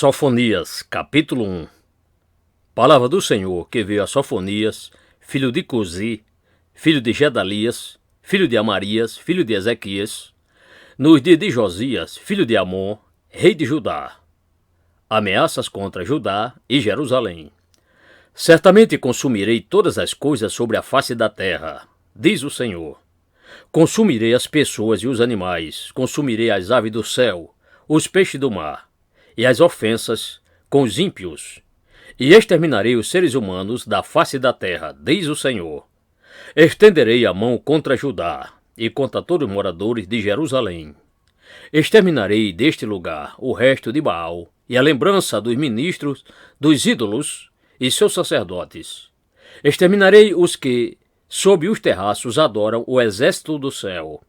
Sofonias, capítulo 1. Palavra do Senhor que veio a Sofonias, filho de Cusi, filho de Gedalias, filho de Amarias, filho de Ezequias, nos dias de Josias, filho de Amon, rei de Judá. Ameaças contra Judá e Jerusalém. Certamente consumirei todas as coisas sobre a face da terra, diz o Senhor. Consumirei as pessoas e os animais, consumirei as aves do céu, os peixes do mar, e as ofensas com os ímpios, e exterminarei os seres humanos da face da terra, diz o Senhor. Estenderei a mão contra Judá e contra todos os moradores de Jerusalém. Exterminarei deste lugar o resto de Baal e a lembrança dos ministros, dos ídolos e seus sacerdotes. Exterminarei os que, sob os terraços, adoram o exército do céu,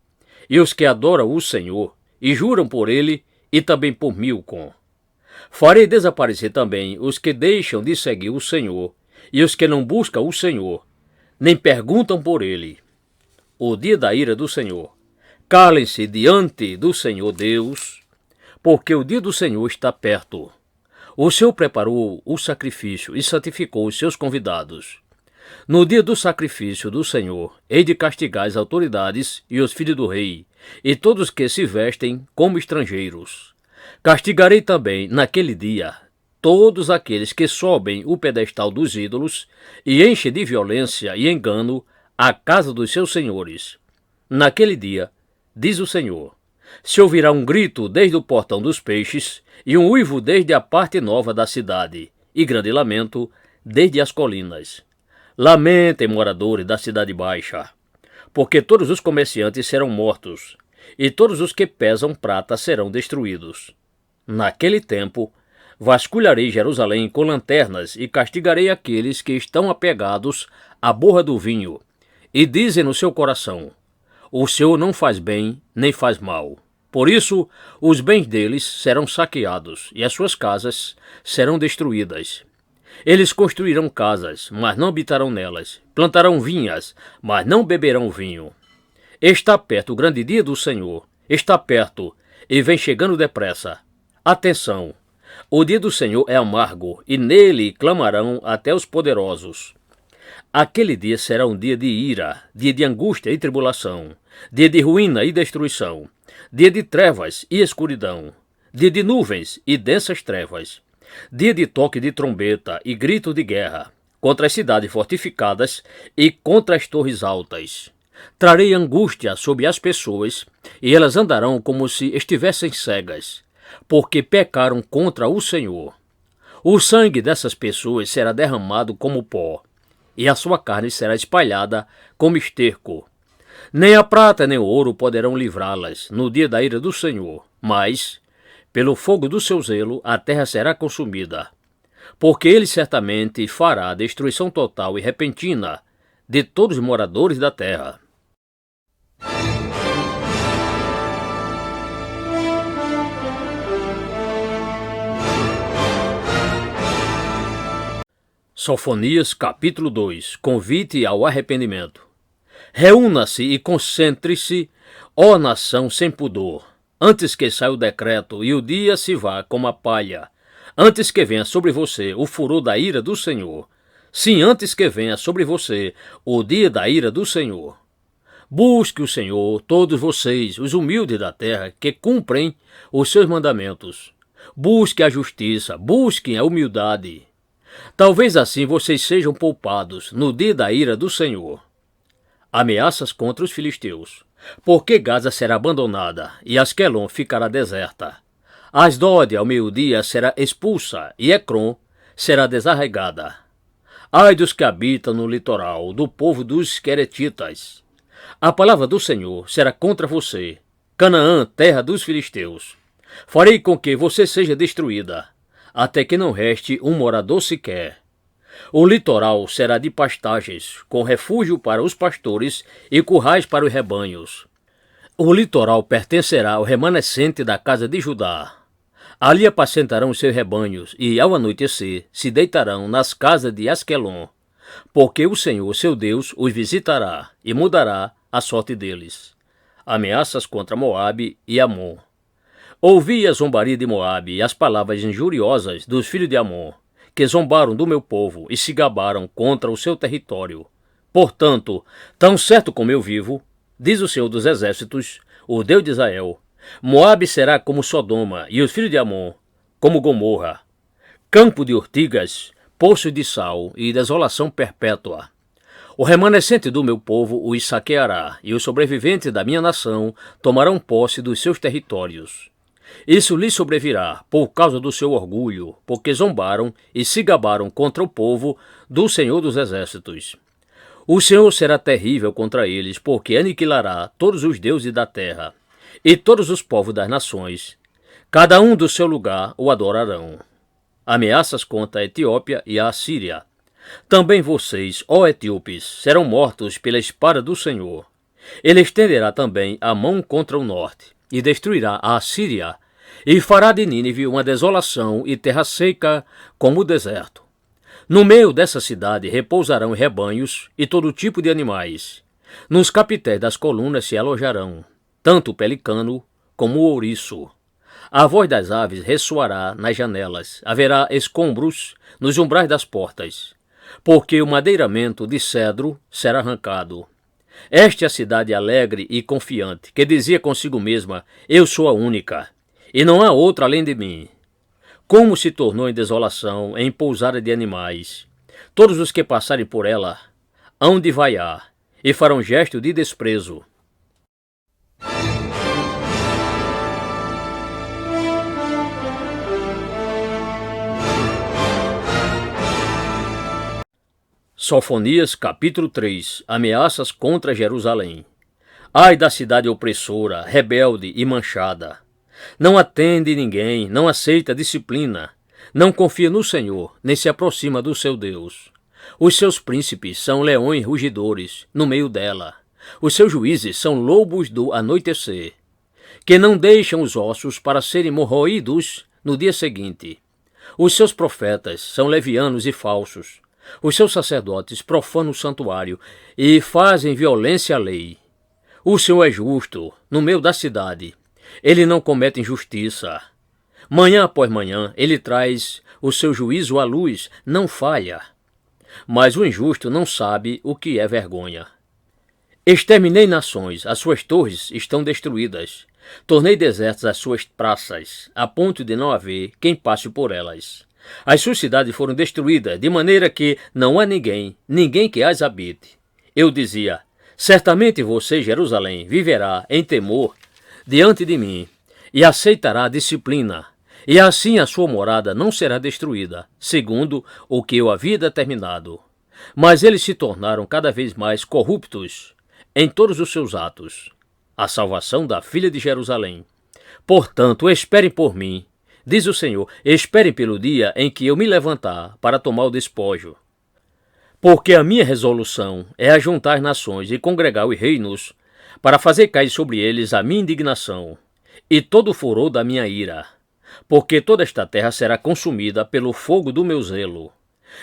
e os que adoram o Senhor e juram por ele e também por Milcom. Farei desaparecer também os que deixam de seguir o Senhor e os que não buscam o Senhor, nem perguntam por ele. O dia da ira do Senhor. Calem-se diante do Senhor Deus, porque o dia do Senhor está perto. O Senhor preparou o sacrifício e santificou os seus convidados. No dia do sacrifício do Senhor, hei de castigar as autoridades e os filhos do rei, e todos que se vestem como estrangeiros. Castigarei também, naquele dia, todos aqueles que sobem o pedestal dos ídolos e enchem de violência e engano a casa dos seus senhores. Naquele dia, diz o Senhor, se ouvirá um grito desde o portão dos peixes e um uivo desde a parte nova da cidade, e grande lamento desde as colinas. Lamentem, moradores da cidade baixa, porque todos os comerciantes serão mortos, e todos os que pesam prata serão destruídos. Naquele tempo, vasculharei Jerusalém com lanternas e castigarei aqueles que estão apegados à borra do vinho, e dizem no seu coração, o Senhor não faz bem, nem faz mal. Por isso, os bens deles serão saqueados, e as suas casas serão destruídas. Eles construirão casas, mas não habitarão nelas. Plantarão vinhas, mas não beberão vinho. Está perto o grande dia do Senhor. Está perto, e vem chegando depressa. Atenção! O dia do Senhor é amargo, e nele clamarão até os poderosos. Aquele dia será um dia de ira, dia de angústia e tribulação, dia de ruína e destruição, dia de trevas e escuridão, dia de nuvens e densas trevas, dia de toque de trombeta e grito de guerra, contra as cidades fortificadas e contra as torres altas. Trarei angústia sobre as pessoas, e elas andarão como se estivessem cegas, porque pecaram contra o Senhor. O sangue dessas pessoas será derramado como pó, e a sua carne será espalhada como esterco. Nem a prata nem o ouro poderão livrá-las no dia da ira do Senhor, mas, pelo fogo do seu zelo, a terra será consumida. Porque ele certamente fará destruição total e repentina de todos os moradores da terra. Sofonias, capítulo 2. Convite ao arrependimento. Reúna-se e concentre-se, ó nação sem pudor, antes que saia o decreto e o dia se vá como a palha, antes que venha sobre você o furor da ira do Senhor. Sim, antes que venha sobre você o dia da ira do Senhor. Busque o Senhor, todos vocês, os humildes da terra, que cumprem os seus mandamentos. Busque a justiça, busquem a humildade. Talvez assim vocês sejam poupados no dia da ira do Senhor. Ameaças contra os filisteus. Porque Gaza será abandonada e Asquelon ficará deserta. Asdod ao meio-dia será expulsa e Ecrom será desarraigada. Ai dos que habitam no litoral, do povo dos queretitas. A palavra do Senhor será contra você, Canaã, terra dos filisteus. Farei com que você seja destruída, até que não reste um morador sequer. O litoral será de pastagens, com refúgio para os pastores e currais para os rebanhos. O litoral pertencerá ao remanescente da casa de Judá. Ali apacentarão os seus rebanhos e, ao anoitecer, se deitarão nas casas de Asquelon, porque o Senhor, seu Deus, os visitará e mudará a sorte deles. Ameaças contra Moabe e Amon. Ouvi a zombaria de Moabe e as palavras injuriosas dos filhos de Amon, que zombaram do meu povo e se gabaram contra o seu território. Portanto, tão certo como eu vivo, diz o Senhor dos Exércitos, o Deus de Israel, Moabe será como Sodoma e os filhos de Amon como Gomorra, campo de ortigas, poço de sal e desolação perpétua. O remanescente do meu povo os saqueará, e os sobreviventes da minha nação tomarão posse dos seus territórios. Isso lhes sobrevirá por causa do seu orgulho, porque zombaram e se gabaram contra o povo do Senhor dos Exércitos. O Senhor será terrível contra eles, porque aniquilará todos os deuses da terra, e todos os povos das nações, cada um do seu lugar o adorarão. Ameaças contra a Etiópia e a Assíria. Também vocês, ó etíopes, serão mortos pela espada do Senhor. Ele estenderá também a mão contra o norte, e destruirá a Assíria, e fará de Nínive uma desolação e terra seca como o deserto. No meio dessa cidade repousarão rebanhos e todo tipo de animais. Nos capitéis das colunas se alojarão, tanto o pelicano como o ouriço. A voz das aves ressoará nas janelas, haverá escombros nos umbrais das portas, porque o madeiramento de cedro será arrancado. Esta é a cidade alegre e confiante, que dizia consigo mesma, eu sou a única, e não há outra além de mim. Como se tornou em desolação, em pousada de animais. Todos os que passarem por ela hão de vaiar, e farão gesto de desprezo. Sofonias capítulo 3. Ameaças contra Jerusalém. Ai da cidade opressora, rebelde e manchada. Não atende ninguém, não aceita disciplina, não confia no Senhor, nem se aproxima do seu Deus. Os seus príncipes são leões rugidores no meio dela. Os seus juízes são lobos do anoitecer, que não deixam os ossos para serem morroídos no dia seguinte. Os seus profetas são levianos e falsos. Os seus sacerdotes profanam o santuário e fazem violência à lei. O Senhor é justo no meio da cidade. Ele não comete injustiça. Manhã após manhã, ele traz o seu juízo à luz, não falha. Mas o injusto não sabe o que é vergonha. Exterminei nações, as suas torres estão destruídas. Tornei desertas as suas praças, a ponto de não haver quem passe por elas. As suas cidades foram destruídas, de maneira que não há ninguém que as habite. Eu dizia, certamente você, Jerusalém, viverá em temor diante de mim, e aceitará a disciplina, e assim a sua morada não será destruída, segundo o que eu havia determinado. Mas eles se tornaram cada vez mais corruptos em todos os seus atos. A salvação da filha de Jerusalém. Portanto, esperem por mim, diz o Senhor, esperem pelo dia em que eu me levantar para tomar o despojo. Porque a minha resolução é ajuntar as nações e congregar os reinos, para fazer cair sobre eles a minha indignação e todo o furor da minha ira. Porque toda esta terra será consumida pelo fogo do meu zelo.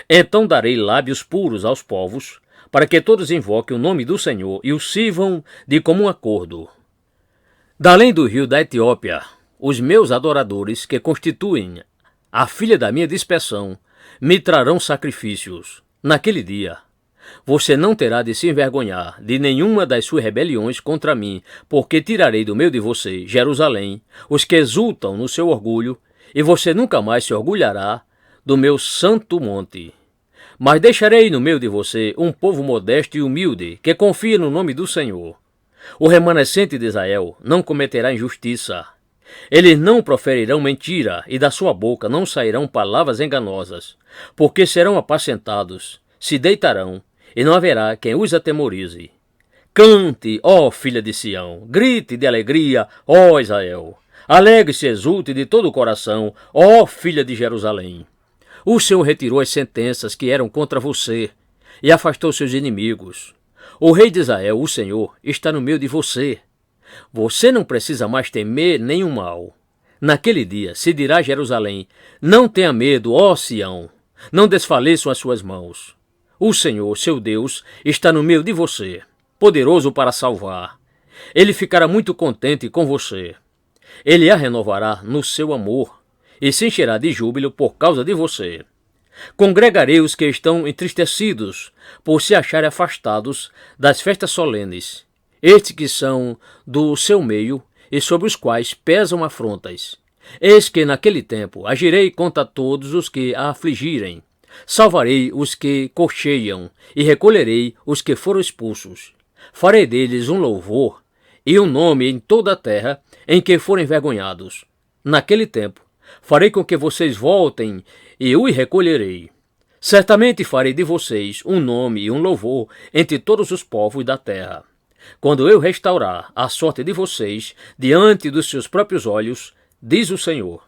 Então darei lábios puros aos povos, para que todos invoquem o nome do Senhor e o sirvam de comum acordo. Da além do rio da Etiópia, os meus adoradores, que constituem a filha da minha dispersão, me trarão sacrifícios. Naquele dia, você não terá de se envergonhar de nenhuma das suas rebeliões contra mim, porque tirarei do meio de você, Jerusalém, os que exultam no seu orgulho, e você nunca mais se orgulhará do meu santo monte. Mas deixarei no meio de você um povo modesto e humilde, que confia no nome do Senhor. O remanescente de Israel não cometerá injustiça. Eles não proferirão mentira, e da sua boca não sairão palavras enganosas, porque serão apacentados, se deitarão, e não haverá quem os atemorize. Cante, ó filha de Sião, grite de alegria, ó Israel. Alegre-se e exulte de todo o coração, ó filha de Jerusalém. O Senhor retirou as sentenças que eram contra você, e afastou seus inimigos. O rei de Israel, o Senhor, está no meio de você. Você não precisa mais temer nenhum mal. Naquele dia se dirá a Jerusalém, não tenha medo, ó Sião, não desfaleçam as suas mãos. O Senhor, seu Deus, está no meio de você, poderoso para salvar. Ele ficará muito contente com você. Ele a renovará no seu amor e se encherá de júbilo por causa de você. Congregarei os que estão entristecidos por se acharem afastados das festas solenes, estes que são do seu meio e sobre os quais pesam afrontas. Eis que naquele tempo agirei contra todos os que a afligirem. Salvarei os que cocheiam e recolherei os que foram expulsos. Farei deles um louvor e um nome em toda a terra em que forem envergonhados. Naquele tempo farei com que vocês voltem e os recolherei. Certamente farei de vocês um nome e um louvor entre todos os povos da terra. Quando eu restaurar a sorte de vocês diante dos seus próprios olhos, diz o Senhor.